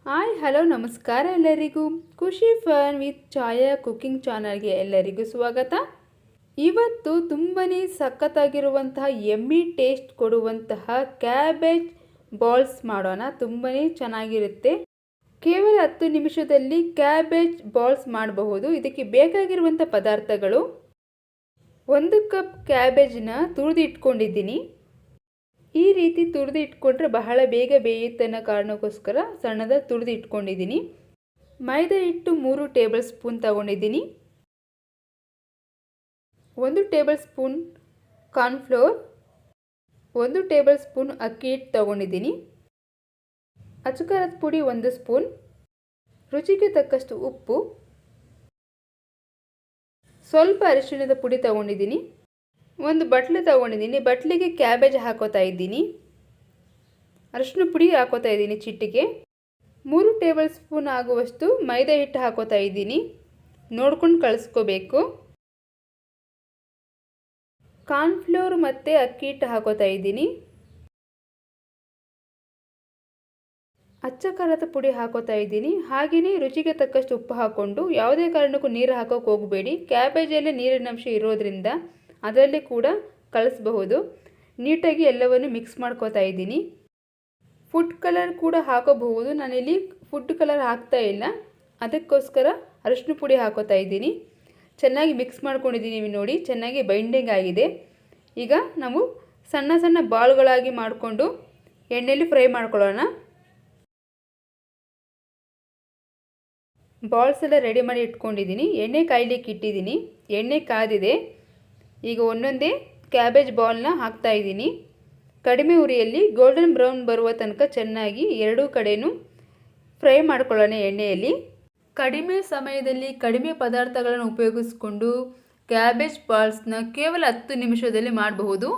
Hi hello ನಮಸ್ಕಾರ ಎಲ್ಲರಿಗೂ. ಖುಷಿ ಫನ್ ವಿತ್ ಛಾಯಾ ಕುಕಿಂಗ್ ಚಾನಲ್ಗೆ ಎಲ್ಲರಿಗೂ ಸ್ವಾಗತ. ಇವತ್ತು ತುಂಬನೇ ಸಖತ್ತಾಗಿರುವಂತಹ ಯಮ್ಮಿ ಟೇಸ್ಟ್ ಕೊಡುವಂತಹ ಕ್ಯಾಬೇಜ್ ಬಾಲ್ಸ್ ಮಾಡೋಣ. ತುಂಬನೇ ಚೆನ್ನಾಗಿರುತ್ತೆ. ಕೇವಲ 10 ನಿಮಿಷದಲ್ಲಿ ಕ್ಯಾಬೇಜ್ ಬಾಲ್ಸ್ ಮಾಡಬಹುದು. ಇದಕ್ಕೆ ಬೇಕಾಗಿರುವಂಥ ಪದಾರ್ಥಗಳು: 1 ಕಪ್ ಕ್ಯಾಬೇಜ್ನ ತುರಿದು ಇಟ್ಕೊಂಡಿದ್ದೀನಿ. ಈ ರೀತಿ ತುರಿದು ಇಟ್ಕೊಂಡ್ರೆ ಬಹಳ ಬೇಗ ಬೇಯುತ್ತೆ ಅನ್ನೋ ಕಾರಣಕ್ಕೋಸ್ಕರ ಸಣ್ಣದಾಗಿ ತುರಿದು ಇಟ್ಕೊಂಡಿದ್ದೀನಿ. ಮೈದಾ ಹಿಟ್ಟು 3 ಟೇಬಲ್ ಸ್ಪೂನ್ ತಗೊಂಡಿದ್ದೀನಿ. 1 table spoon cornflour, 1 table spoon ಅಕ್ಕಿ ಹಿಟ್ಟು ತಗೊಂಡಿದ್ದೀನಿ. ಅಚ್ಚಕಾರದ ಪುಡಿ 1 ಸ್ಪೂನ್, ರುಚಿಗೆ ತಕ್ಕಷ್ಟು ಉಪ್ಪು, ಸ್ವಲ್ಪ ಅರಿಶಿಣದ ಪುಡಿ ತಗೊಂಡಿದ್ದೀನಿ. 1 ಬಟ್ಲು ತಗೊಂಡಿದ್ದೀನಿ. ಬಟ್ಲಿಗೆ ಕ್ಯಾಬೇಜ್ ಹಾಕೋತಾ ಇದ್ದೀನಿ. ಅರಿಶಿಣ ಪುಡಿ ಹಾಕೋತಾ ಇದ್ದೀನಿ ಚಿಟಿಕೆ. 3 ಟೇಬಲ್ ಸ್ಪೂನ್ ಆಗುವಷ್ಟು ಮೈದಾ ಹಿಟ್ಟು ಹಾಕೋತಾ ಇದ್ದೀನಿ. ನೋಡ್ಕೊಂಡು ಕಳಿಸ್ಕೋಬೇಕು. ಕಾರ್ನ್ಫ್ಲೋರ್ ಮತ್ತು ಅಕ್ಕಿ ಹಿಟ್ಟು ಹಾಕೋತಾ ಇದ್ದೀನಿ. ಅಚ್ಚ ಖಾರದ ಪುಡಿ ಹಾಕೋತಾ ಇದ್ದೀನಿ. ಹಾಗೆಯೇ ರುಚಿಗೆ ತಕ್ಕಷ್ಟು ಉಪ್ಪು ಹಾಕ್ಕೊಂಡು ಯಾವುದೇ ಕಾರಣಕ್ಕೂ ನೀರು ಹಾಕೋಕೆ ಹೋಗಬೇಡಿ. ಕ್ಯಾಬೇಜಲ್ಲೇ ನೀರಿನ ಅಂಶ ಇರೋದ್ರಿಂದ ಅದರಲ್ಲಿ ಕೂಡ ಕಳಿಸಬಹುದು. ನೀಟಾಗಿ ಎಲ್ಲವನ್ನು ಮಿಕ್ಸ್ ಮಾಡ್ಕೋತಾ ಇದ್ದೀನಿ. ಫುಡ್ ಕಲರ್ ಕೂಡ ಹಾಕೋಬಹುದು. ನಾನಿಲ್ಲಿ ಫುಡ್ ಕಲರ್ ಹಾಕ್ತಾ ಇಲ್ಲ, ಅದಕ್ಕೋಸ್ಕರ ಅರಿಶಿನ ಪುಡಿ ಹಾಕೋತಾ ಇದ್ದೀನಿ. ಚೆನ್ನಾಗಿ ಮಿಕ್ಸ್ ಮಾಡ್ಕೊಂಡಿದ್ದೀನಿ. ನೋಡಿ, ಚೆನ್ನಾಗಿ ಬೈಂಡಿಂಗ್ ಆಗಿದೆ. ಈಗ ನಾವು ಸಣ್ಣ ಸಣ್ಣ ಬಾಲ್ಗಳಾಗಿ ಮಾಡಿಕೊಂಡು ಎಣ್ಣೆಯಲ್ಲಿ ಫ್ರೈ ಮಾಡ್ಕೊಳ್ಳೋಣ. ಬಾಲ್ಸ್ ಎಲ್ಲ ರೆಡಿ ಮಾಡಿ ಇಟ್ಕೊಂಡಿದ್ದೀನಿ. ಎಣ್ಣೆ ಕಾಯ್ಲಿಕ್ಕೆ ಇಟ್ಟಿದ್ದೀನಿ. ಎಣ್ಣೆ ಕಾದಿದೆ. ಈಗ ಒಂದೊಂದೇ ಕ್ಯಾಬೇಜ್ ಬಾಲ್ನ ಹಾಕ್ತಾ ಇದ್ದೀನಿ. ಕಡಿಮೆ ಉರಿಯಲ್ಲಿ ಗೋಲ್ಡನ್ ಬ್ರೌನ್ ಬರುವ ತನಕ ಚೆನ್ನಾಗಿ ಎರಡೂ ಕಡೆಯೂ ಫ್ರೈ ಮಾಡ್ಕೊಳ್ಳೋಣ ಎಣ್ಣೆಯಲ್ಲಿ. ಕಡಿಮೆ ಸಮಯದಲ್ಲಿ ಕಡಿಮೆ ಪದಾರ್ಥಗಳನ್ನು ಉಪಯೋಗಿಸ್ಕೊಂಡು ಕ್ಯಾಬೇಜ್ ಬಾಲ್ಸ್ನ ಕೇವಲ 10 ನಿಮಿಷದಲ್ಲಿ ಮಾಡಬಹುದು.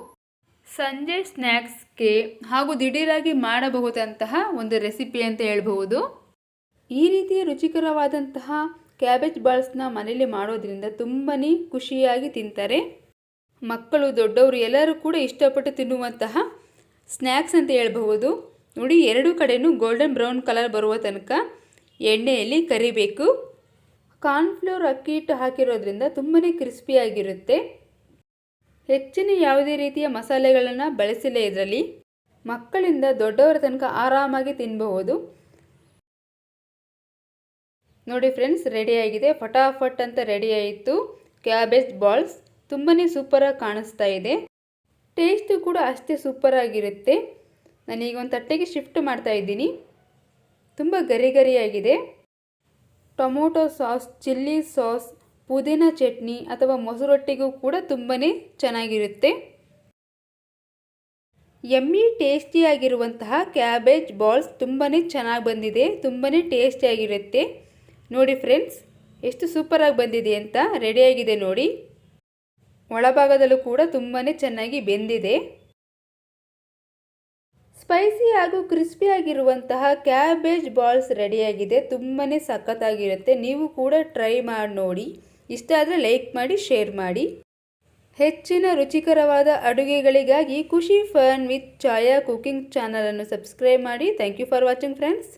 ಸಂಜೆ ಸ್ನ್ಯಾಕ್ಸ್ಗೆ ಹಾಗೂ ದಿಢೀರಾಗಿ ಮಾಡಬಹುದಂತಹ ಒಂದು ರೆಸಿಪಿ ಅಂತ ಹೇಳ್ಬಹುದು. ಈ ರೀತಿಯ ರುಚಿಕರವಾದಂತಹ ಕ್ಯಾಬೇಜ್ ಬಾಲ್ಸ್ನ ಮನೆಯಲ್ಲಿ ಮಾಡೋದ್ರಿಂದ ತುಂಬನೇ ಖುಷಿಯಾಗಿ ತಿಂತಾರೆ. ಮಕ್ಕಳು ದೊಡ್ಡವರು ಎಲ್ಲರೂ ಕೂಡ ಇಷ್ಟಪಟ್ಟು ತಿನ್ನುವಂತಹ ಸ್ನ್ಯಾಕ್ಸ್ ಅಂತ ಹೇಳ್ಬಹುದು. ನೋಡಿ, ಎರಡೂ ಕಡೆಯೂ ಗೋಲ್ಡನ್ ಬ್ರೌನ್ ಕಲರ್ ಬರುವ ತನಕ ಎಣ್ಣೆಯಲ್ಲಿ ಕರಿಬೇಕು. ಕಾರ್ನ್ಫ್ಲೋರ್ ಅಕ್ಕಿ ಹಿಟ್ಟು ಹಾಕಿರೋದ್ರಿಂದ ತುಂಬನೇ ಕ್ರಿಸ್ಪಿಯಾಗಿರುತ್ತೆ. ಹೆಚ್ಚಿನ ಯಾವುದೇ ರೀತಿಯ ಮಸಾಲೆಗಳನ್ನು ಬಳಸಿಲ್ಲ ಇದರಲ್ಲಿ. ಮಕ್ಕಳಿಂದ ದೊಡ್ಡವರ ತನಕ ಆರಾಮಾಗಿ ತಿನ್ನಬಹುದು. ನೋಡಿ ಫ್ರೆಂಡ್ಸ್, ರೆಡಿಯಾಗಿದೆ. ಫಟಾಫಟ್ ಅಂತ ರೆಡಿ ಆಯಿತು ಕ್ಯಾಬೇಜ್ ಬಾಲ್ಸ್. ತುಂಬನೇ ಸೂಪರಾಗಿ ಕಾಣಿಸ್ತಾ ಇದೆ. ಟೇಸ್ಟು ಕೂಡ ಅಷ್ಟೇ ಸೂಪರಾಗಿರುತ್ತೆ. ನಾನೀಗ ಒಂದು ತಟ್ಟೆಗೆ ಶಿಫ್ಟ್ ಮಾಡ್ತಾ ಇದ್ದೀನಿ. ತುಂಬ ಗರಿ ಗರಿಯಾಗಿದೆ. ಟೊಮೊಟೊ ಸಾಸ್, ಚಿಲ್ಲಿ ಸಾಸ್, ಪುದೀನ ಚಟ್ನಿ ಅಥವಾ ಮೊಸರೊಟ್ಟಿಗೂ ಕೂಡ ತುಂಬನೇ ಚೆನ್ನಾಗಿರುತ್ತೆ. ಯಮ್ಮಿ ಟೇಸ್ಟಿಯಾಗಿರುವಂತಹ ಕ್ಯಾಬೇಜ್ ಬಾಲ್ಸ್ ತುಂಬನೇ ಚೆನ್ನಾಗಿ ಬಂದಿದೆ. ತುಂಬನೇ ಟೇಸ್ಟಿಯಾಗಿರುತ್ತೆ. ನೋಡಿ ಫ್ರೆಂಡ್ಸ್, ಎಷ್ಟು ಸೂಪರಾಗಿ ಬಂದಿದೆ ಅಂತ. ರೆಡಿಯಾಗಿದೆ ನೋಡಿ. ಒಳಭಾಗದಲ್ಲೂ ಕೂಡ ತುಂಬನೇ ಚೆನ್ನಾಗಿ ಬೆಂದಿದೆ. ಸ್ಪೈಸಿ ಹಾಗೂ ಕ್ರಿಸ್ಪಿಯಾಗಿರುವಂತಹ ಕ್ಯಾಬೇಜ್ ಬಾಲ್ಸ್ ರೆಡಿಯಾಗಿದೆ. ತುಂಬನೇ ಸಖತ್ತಾಗಿರುತ್ತೆ. ನೀವು ಕೂಡ ಟ್ರೈ ಮಾಡಿ ನೋಡಿ. ಇಷ್ಟ ಆದರೆ ಲೈಕ್ ಮಾಡಿ, ಶೇರ್ ಮಾಡಿ. ಹೆಚ್ಚಿನ ರುಚಿಕರವಾದ ಅಡುಗೆಗಳಿಗಾಗಿ Khushi fun with Chhaya cooking ಚಾನಲನ್ನು ಸಬ್ಸ್ಕ್ರೈಬ್ ಮಾಡಿ. Thank you for watching friends.